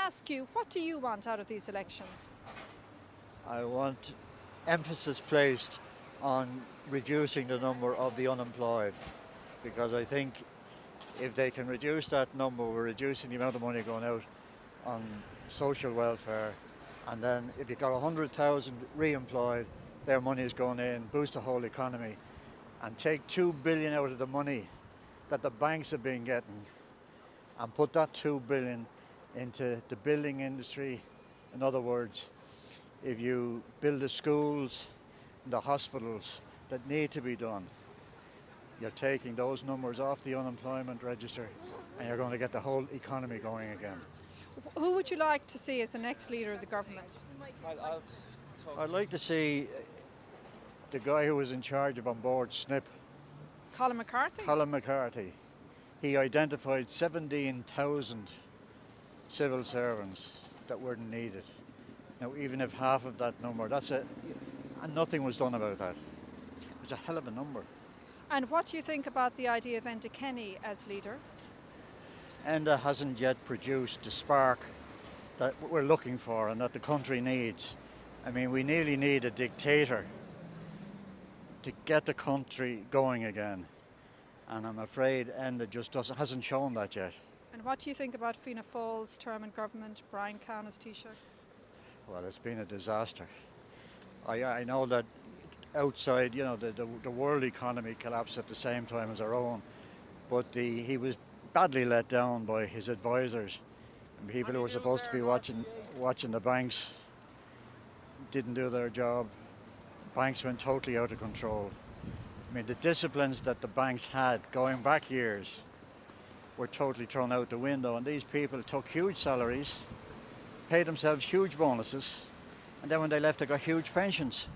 ask you, what do you want out of these elections? I want emphasis placed on reducing the number of the unemployed, because I think if they can reduce that number, we're reducing the amount of money going out on social welfare. And then if you've got 100,000 re-employed, their money is going in, boost the whole economy, and take 2 billion out of the money that the banks have been getting and put that 2 billion into the building industry. In other words, if you build the schools, the hospitals that need to be done, you're taking those numbers off the unemployment register and you're going to get the whole economy going again. Who would you like to see as the next leader of the government? I'd like to see the guy who was in charge of on board SNP, Colin McCarthy? Colin McCarthy. He identified 17,000 civil servants that weren't needed. Now, even if half of that number, and nothing was done about that. It was a hell of a number. And what do you think about the idea of Enda Kenny as leader? Enda hasn't yet produced the spark that we're looking for and that the country needs. I mean, we nearly need a dictator to get the country going again. And I'm afraid Enda just hasn't shown that yet. And what do you think about Fianna Fáil's term in government, Brian Cowna's Taoiseach? Well, it's been a disaster. I know that outside, the world economy collapsed at the same time as our own, but he was badly let down by his advisors and people who were supposed to be watching the banks didn't do their job. Banks went totally out of control. I mean, the disciplines that the banks had going back years were totally thrown out the window, and these people took huge salaries, paid themselves huge bonuses, and then when they left they got huge pensions.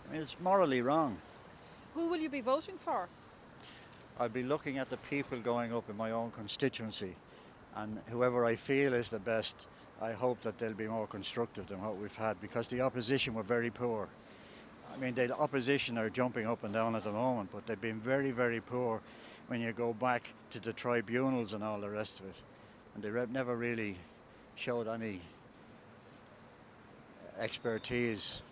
I mean, it's morally wrong. Who will you be voting for? I'll be looking at the people going up in my own constituency, and whoever I feel is the best, I hope that they'll be more constructive than what we've had, because the opposition were very poor. I mean, the opposition are jumping up and down at the moment, but they've been very, very poor when you go back to the tribunals and all the rest of it. And they never really showed any expertise.